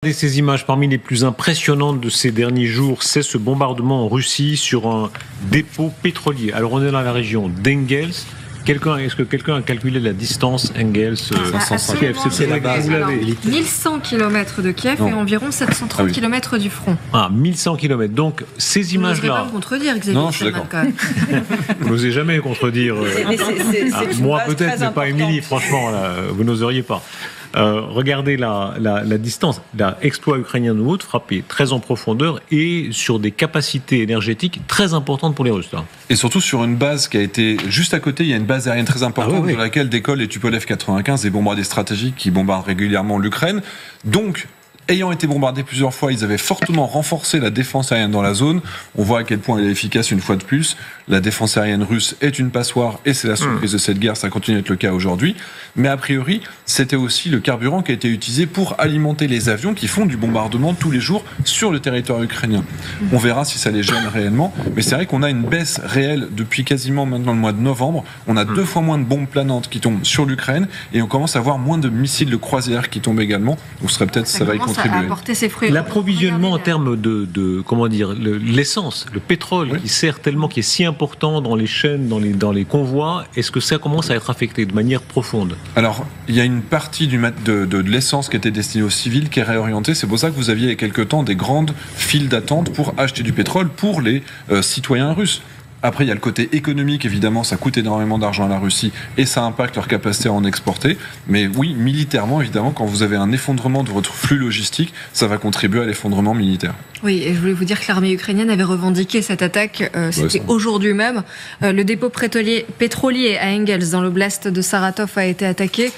Ces images parmi les plus impressionnantes de ces derniers jours, c'est ce bombardement en Russie sur un dépôt pétrolier. Alors on est dans la région d'Engels. Est-ce que quelqu'un a calculé la distance Engels Kiev? C'est la base. 1100 km de Kiev et environ 730 km du front. 1100 km. Donc ces images-là. Vous n'oserez pas me contredire, Xavier. Non, je suis d'accord. Vous n'osez jamais contredire. Moi peut-être, mais pas Émilie. Franchement, là, vous n'oseriez pas. Regardez la distance. L'exploit ukrainien de Wood frappé très en profondeur et sur des capacités énergétiques très importantes pour les Russes. Là. Et surtout sur une base qui a été juste à côté, il y a une base aérienne très importante de laquelle décollent les Tupolev 95, des bombardiers stratégiques qui bombardent régulièrement l'Ukraine. Donc, ayant été bombardés plusieurs fois, ils avaient fortement renforcé la défense aérienne dans la zone. On voit à quel point elle est efficace une fois de plus. La défense aérienne russe est une passoire et c'est la surprise de cette guerre, ça continue d'être le cas aujourd'hui. Mais a priori, c'était aussi le carburant qui a été utilisé pour alimenter les avions qui font du bombardement tous les jours sur le territoire ukrainien. On verra si ça les gêne réellement, mais c'est vrai qu'on a une baisse réelle depuis quasiment maintenant le mois de novembre. On a 2 fois moins de bombes planantes qui tombent sur l'Ukraine et on commence à voir moins de missiles de croisière qui tombent également. Donc ça va y contribuer. L'approvisionnement en termes de comment dire, l'essence, le pétrole qui sert tellement, qui est si important dans les chaînes, dans les convois, est-ce que ça commence à être affecté de manière profonde? Alors, il y a une partie de l'essence qui était destinée aux civils qui est réorientée. C'est pour ça que vous aviez il y a quelque temps des grandes files d'attente pour acheter du pétrole pour les citoyens russes. Après, il y a le côté économique, évidemment, ça coûte énormément d'argent à la Russie et ça impacte leur capacité à en exporter. Mais oui, militairement, évidemment, quand vous avez un effondrement de votre flux logistique, ça va contribuer à l'effondrement militaire. Oui, et je voulais vous dire que l'armée ukrainienne avait revendiqué cette attaque, c'était aujourd'hui même. Le dépôt pétrolier à Engels, dans l'oblast de Saratov, a été attaqué.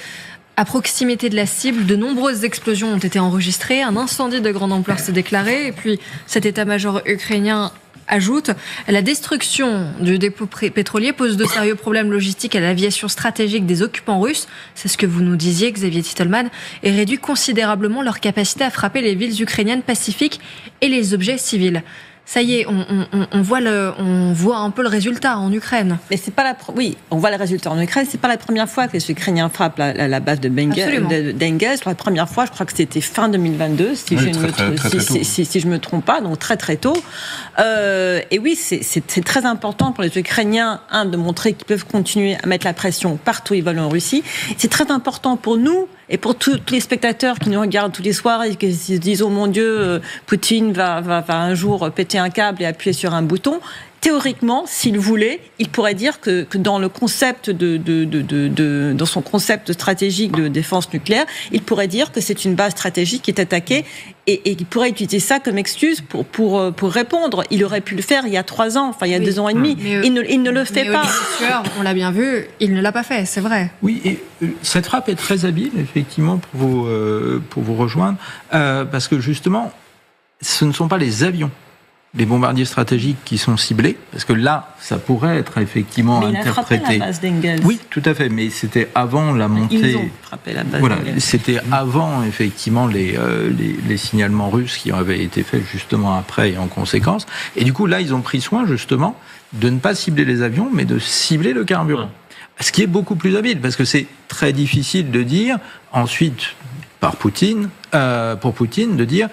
À proximité de la cible, de nombreuses explosions ont été enregistrées, un incendie de grande ampleur s'est déclaré, et puis cet état-major ukrainien ajoute, la destruction du dépôt pétrolier pose de sérieux problèmes logistiques à l'aviation stratégique des occupants russes, c'est ce que vous nous disiez, Xavier Titelman, et réduit considérablement leur capacité à frapper les villes ukrainiennes pacifiques et les objets civils. Ça y est, on voit un peu le résultat en Ukraine. Mais c'est pas oui, on voit le résultat en Ukraine. C'est pas la première fois que les Ukrainiens frappent la base d'Engels. La première fois, je crois que c'était fin 2022, si je me trompe pas, donc très très tôt. Et oui, c'est très important pour les Ukrainiens, de montrer qu'ils peuvent continuer à mettre la pression partout où ils veulent en Russie. C'est très important pour nous. Et pour tous les spectateurs qui nous regardent tous les soirs et qui se disent « Oh mon Dieu, Poutine va un jour péter un câble et appuyer sur un bouton », théoriquement, s'il voulait, il pourrait dire que dans le concept dans son concept stratégique de défense nucléaire, il pourrait dire que c'est une base stratégique qui est attaquée et il pourrait utiliser ça comme excuse pour répondre. Il aurait pu le faire il y a 3 ans, il y a 2 ans et demi. Il ne le fait pas. On l'a bien vu, il ne l'a pas fait, c'est vrai. Oui, et cette frappe est très habile, effectivement, pour vous rejoindre, parce que justement, ce ne sont pas les avions, les bombardiers stratégiques qui sont ciblés, parce que là, ça pourrait être effectivement interprété. Il a frappé la base d'Engels. Oui, tout à fait, mais c'était avant la montée. Ils ont frappé la base d'Engels. C'était avant effectivement les signalements russes qui avaient été faits justement après et en conséquence. Et du coup, là, ils ont pris soin justement de ne pas cibler les avions, mais de cibler le carburant. Ce qui est beaucoup plus habile, parce que c'est très difficile de dire ensuite pour Poutine, de dire.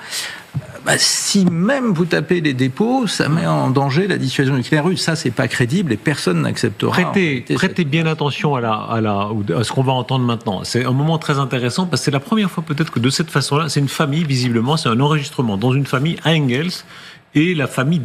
Si même vous tapez les dépôts, ça met en danger la dissuasion nucléaire russe. Ça, c'est pas crédible et personne n'acceptera. Prêtez bien attention à ce qu'on va entendre maintenant. C'est un moment très intéressant parce que c'est la première fois peut-être que de cette façon-là, c'est une famille, visiblement, c'est un enregistrement dans une famille à Engels. Et la famille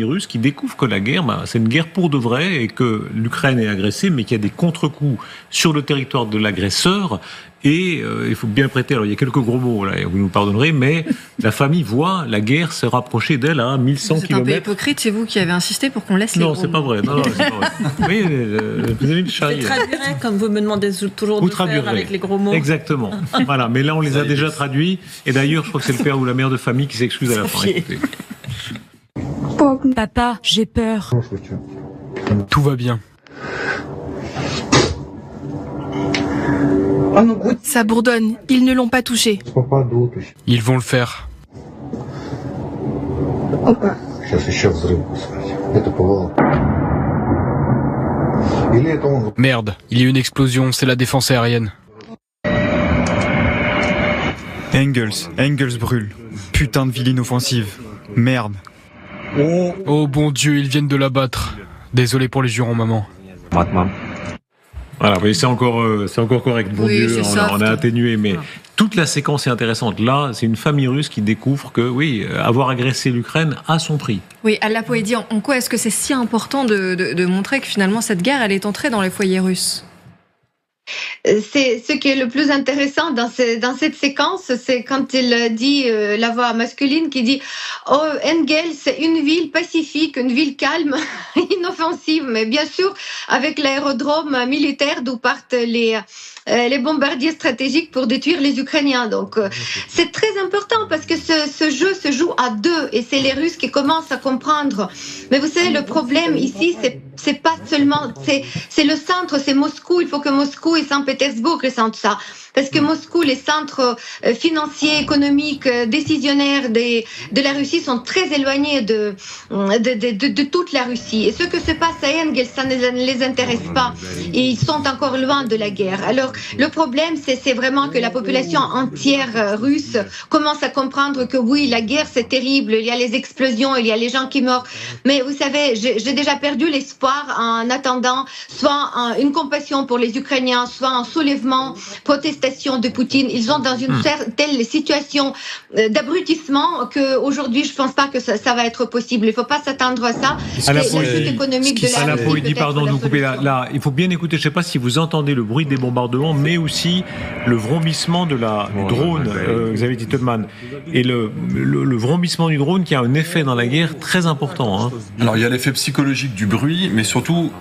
russe qui découvre que la guerre, c'est une guerre pour de vrai et que l'Ukraine est agressée, mais qu'il y a des contre-coups sur le territoire de l'agresseur. Et il faut bien prêter, alors il y a quelques gros mots, là, vous nous pardonnerez, mais la famille voit la guerre se rapprocher d'elle à 1100 km. C'est un peu hypocrite, c'est vous qui avez insisté pour qu'on laisse les gros mots. Non, c'est pas vrai. Non, c'est pas vrai. Oui, vous avez le charrier. Je traduirai, comme vous me demandez toujours de faire avec les gros mots. Exactement. Voilà, mais là, on les a déjà traduits. Et d'ailleurs, je crois que c'est le père ou la mère de famille qui s'excuse à la fin. Écoutez. Papa, j'ai peur. Tout va bien. Ça bourdonne, ils ne l'ont pas touché. Ils vont le faire. Merde, il y a une explosion, c'est la défense aérienne. Engels brûle. Putain de ville inoffensive. Merde. Oh bon Dieu, ils viennent de l'abattre. Désolé pour les jurons, maman. Voilà, oui, c'est encore correct. Bon Dieu, on a atténué, mais toute la séquence est intéressante. Là, c'est une famille russe qui découvre que, oui, avoir agressé l'Ukraine a son prix. Oui, Alla Poédi, en quoi est-ce que c'est si important de montrer que finalement cette guerre, elle est entrée dans les foyers russes ? C'est ce qui est le plus intéressant dans cette séquence, c'est quand il dit, la voix masculine qui dit « Oh, Engels, c'est une ville pacifique, une ville calme, inoffensive, mais bien sûr, avec l'aérodrome militaire d'où partent les bombardiers stratégiques pour détruire les Ukrainiens. » Donc, c'est très important parce que ce jeu se joue à deux et c'est les Russes qui commencent à comprendre. Mais vous savez, le problème ici, c'est pas seulement, c'est le centre, c'est Moscou. Il faut que Moscou et Saint-Pétersbourg ressentent ça. Parce que Moscou, les centres financiers, économiques, décisionnaires de la Russie sont très éloignés de toute la Russie. Et ce que se passe à Engels, ça ne les intéresse pas. Et ils sont encore loin de la guerre. Alors, le problème, c'est vraiment que la population entière russe commence à comprendre que oui, la guerre, c'est terrible. Il y a les explosions, il y a les gens qui meurent. Mais vous savez, j'ai déjà perdu l'espoir en attendant soit une compassion pour les Ukrainiens, soit un soulèvement protestant de Poutine. Ils sont dans une telle situation d'abrutissement qu'aujourd'hui, je ne pense pas que ça va être possible. Il ne faut pas s'attendre à ça. La chute économique de la Russie, pardon de vous couper là. Il faut bien écouter, je ne sais pas si vous entendez le bruit des bombardements, mais aussi le vrombissement du drone, Xavier Titelman. Et le vrombissement du drone qui a un effet dans la guerre très important. Hein. Alors, il y a l'effet psychologique du bruit, mais surtout...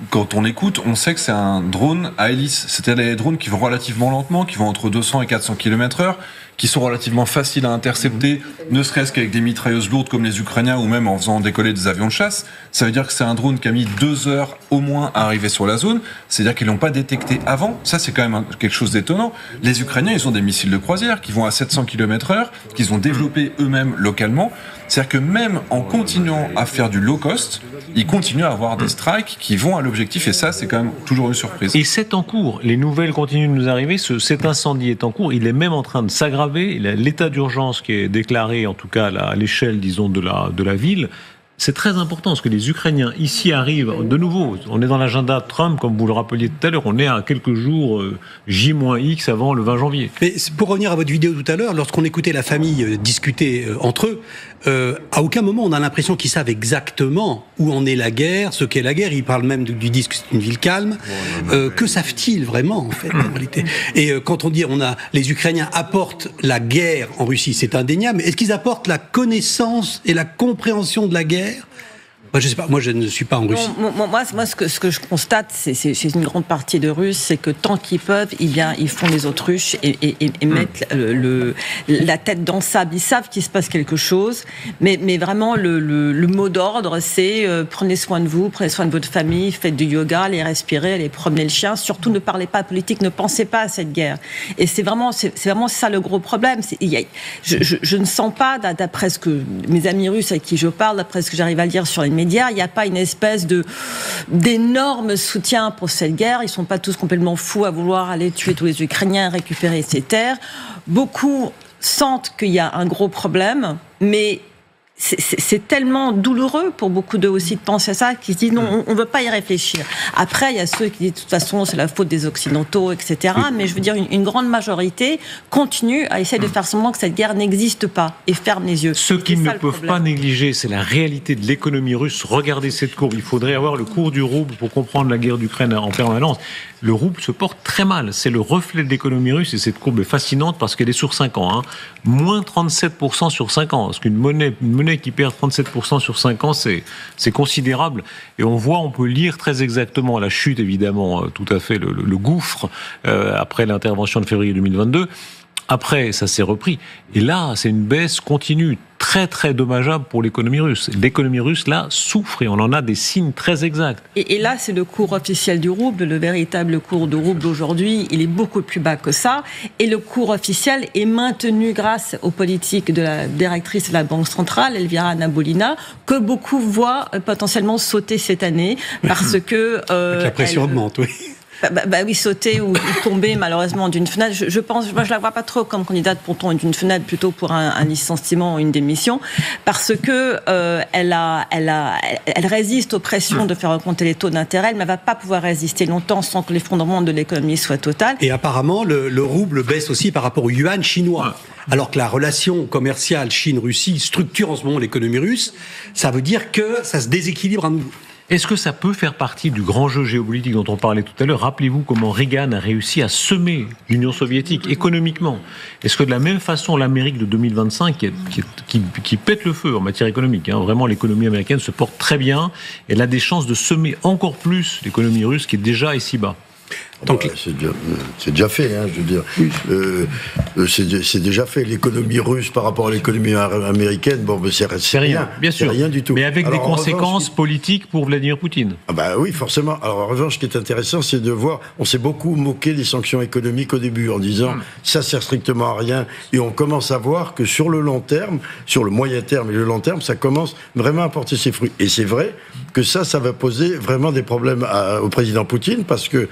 Quand on écoute, on sait que c'est un drone à hélice. C'est-à-dire les drones qui vont relativement lentement, qui vont entre 200 et 400 km/h, qui sont relativement faciles à intercepter, ne serait-ce qu'avec des mitrailleuses lourdes comme les Ukrainiens ou même en faisant décoller des avions de chasse. Ça veut dire que c'est un drone qui a mis 2 heures au moins à arriver sur la zone. C'est-à-dire qu'ils l'ont pas détecté avant. Ça, c'est quand même quelque chose d'étonnant. Les Ukrainiens, ils ont des missiles de croisière qui vont à 700 km/h, qu'ils ont développés eux-mêmes localement. C'est-à-dire que même en continuant à faire du low cost, ils continuent à avoir des strikes qui vont à l'objectif, et ça, c'est quand même toujours une surprise. Et c'est en cours. Les nouvelles continuent de nous arriver. Cet incendie est en cours. Il est même en train de s'aggraver. L'état d'urgence qui est déclaré, en tout cas à l'échelle, disons, de la ville. C'est très important, parce que les Ukrainiens ici arrivent, de nouveau, on est dans l'agenda Trump, comme vous le rappeliez tout à l'heure, on est à quelques jours J-X avant le 20 janvier. Mais pour revenir à votre vidéo tout à l'heure, lorsqu'on écoutait la famille discuter entre eux, à aucun moment on a l'impression qu'ils savent exactement où en est la guerre, ce qu'est la guerre. Ils parlent même du disque, c'est une ville calme. Que savent-ils vraiment, en fait, en réalité ? Et quand on dit les Ukrainiens apportent la guerre en Russie, c'est indéniable, mais est-ce qu'ils apportent la connaissance et la compréhension de la guerre ? Moi, je sais pas. Moi, je ne suis pas en Russie. Moi, ce que je constate, c'est chez une grande partie de Russes, c'est que tant qu'ils peuvent, ils font les autruches et mettent la tête dans le sable. Ils savent qu'il se passe quelque chose, mais vraiment le mot d'ordre, c'est prenez soin de vous, prenez soin de votre famille, faites du yoga, allez respirer, allez promener le chien. Surtout, ne parlez pas politique, ne pensez pas à cette guerre. Et c'est vraiment ça le gros problème. Je ne sens pas, d'après ce que mes amis russes avec qui je parle, d'après ce que j'arrive à lire sur les médias, il n'y a pas une espèce d'énorme soutien pour cette guerre. Ils ne sont pas tous complètement fous à vouloir aller tuer tous les Ukrainiens et récupérer ces terres. Beaucoup sentent qu'il y a un gros problème, mais c'est tellement douloureux pour beaucoup d'eux aussi de penser à ça qu'ils se disent non, on ne veut pas y réfléchir. Après, il y a ceux qui disent de toute façon c'est la faute des Occidentaux, etc. Mais je veux dire, une grande majorité continue à essayer de faire semblant que cette guerre n'existe pas et ferme les yeux. Ce qu'ils ne peuvent pas négliger, c'est la réalité de l'économie russe. Regardez cette courbe. Il faudrait avoir le cours du rouble pour comprendre la guerre d'Ukraine en permanence. Le rouble se porte très mal. C'est le reflet de l'économie russe et cette courbe est fascinante parce qu'elle est sur 5 ans. Hein. Moins 37% sur 5 ans. Parce qu'une monnaie qui perd 37% sur 5 ans, c'est considérable. Et on peut lire très exactement la chute, évidemment, tout à fait, le gouffre après l'intervention de février 2022. Après, ça s'est repris. Et là, c'est une baisse continue, très très dommageable pour l'économie russe. L'économie russe, là, souffre et on en a des signes très exacts. Et là, c'est le cours officiel du rouble. Le véritable cours du rouble aujourd'hui, il est beaucoup plus bas que ça. Et le cours officiel est maintenu grâce aux politiques de la directrice de la Banque centrale, Elvira Nabolina, que beaucoup voient potentiellement sauter cette année parce que... la pression augmente, oui. Oui, sauter ou tomber malheureusement d'une fenêtre. Je pense, moi je la vois pas trop comme candidate pour tomber d'une fenêtre, plutôt pour un licenciement ou une démission, parce que elle résiste aux pressions de faire remonter les taux d'intérêt, mais elle va pas pouvoir résister longtemps sans que l'effondrement de l'économie soit total. Et apparemment, le rouble baisse aussi par rapport au yuan chinois. Alors que la relation commerciale Chine-Russie structure en ce moment l'économie russe, ça veut dire que ça se déséquilibre à nouveau. Est-ce que ça peut faire partie du grand jeu géopolitique dont on parlait tout à l'heure? Rappelez-vous comment Reagan a réussi à semer l'Union soviétique économiquement. Est-ce que de la même façon, l'Amérique de 2025, qui pète le feu en matière économique, vraiment l'économie américaine se porte très bien, elle a des chances de semer encore plus l'économie russe qui est déjà ici bas? C'est déjà fait, je veux dire. C'est déjà fait. L'économie russe par rapport à l'économie américaine, c'est rien. Bien sûr. Rien du tout. Mais avec des conséquences politiques pour Vladimir Poutine. Oui, forcément. Alors en revanche, ce qui est intéressant, c'est de voir, on s'est beaucoup moqué des sanctions économiques au début, en disant ça sert strictement à rien. Et on commence à voir que sur le long terme, sur le moyen terme et le long terme, ça commence vraiment à porter ses fruits. Et c'est vrai que ça va poser vraiment des problèmes au président Poutine, parce que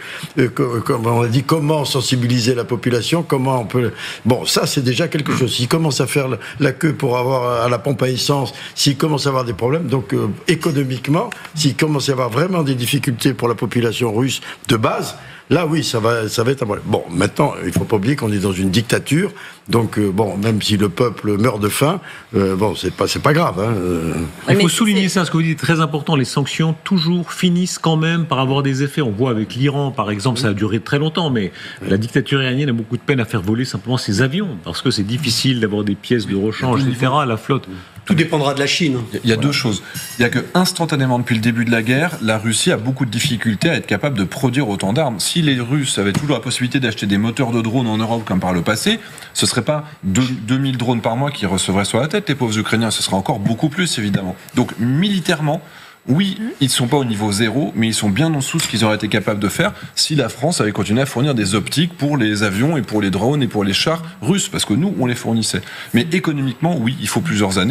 comme on a dit, comment sensibiliser la population, comment on peut... Bon, ça, c'est déjà quelque chose. S'il commence à faire la queue pour avoir à la pompe à essence, s'il commence à avoir des problèmes, donc économiquement, s'il commence à avoir vraiment des difficultés pour la population russe de base, là, oui, ça va être un problème. Bon, maintenant, il ne faut pas oublier qu'on est dans une dictature, donc, même si le peuple meurt de faim, c'est pas grave. Il faut souligner ça, ce que vous dites, très important, les sanctions toujours finissent quand même par avoir des effets. On voit avec l'Iran, par exemple, ça a duré très longtemps, mais la dictature iranienne a beaucoup de peine à faire voler simplement ses avions, parce que c'est difficile d'avoir des pièces de rechange, etc., à la flotte. Tout dépendra de la Chine. Il y a deux choses. Il y a que instantanément, depuis le début de la guerre, la Russie a beaucoup de difficultés à être capable de produire autant d'armes. Si les Russes avaient toujours la possibilité d'acheter des moteurs de drones en Europe comme par le passé, ce serait pas 2000 drones par mois qui recevraient sur la tête les pauvres Ukrainiens, ce serait encore beaucoup plus, évidemment. Donc, militairement, oui, ils ne sont pas au niveau zéro, mais ils sont bien en dessous de ce qu'ils auraient été capables de faire si la France avait continué à fournir des optiques pour les avions et pour les drones et pour les chars russes, parce que nous, on les fournissait. Mais économiquement, oui, il faut plusieurs années.